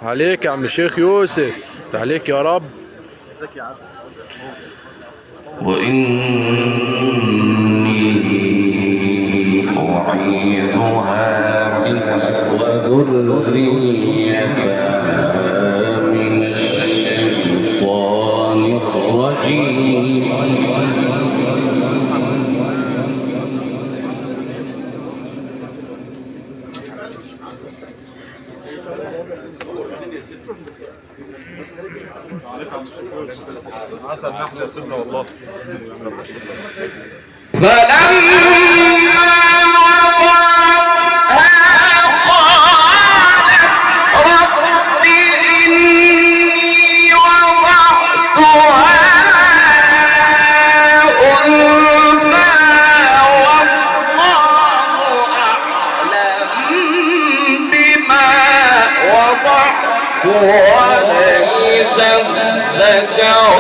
عليك يا عم شيخ يوسف، عليك يا رب. وإني أعيذها بك وذريتها من الشيطان الرجيم. عسل نحن يا سيدنا والله. فلما وضعها قالت رب إني وضعتها أنثى والله أعلم بما وضعت وليس الذكر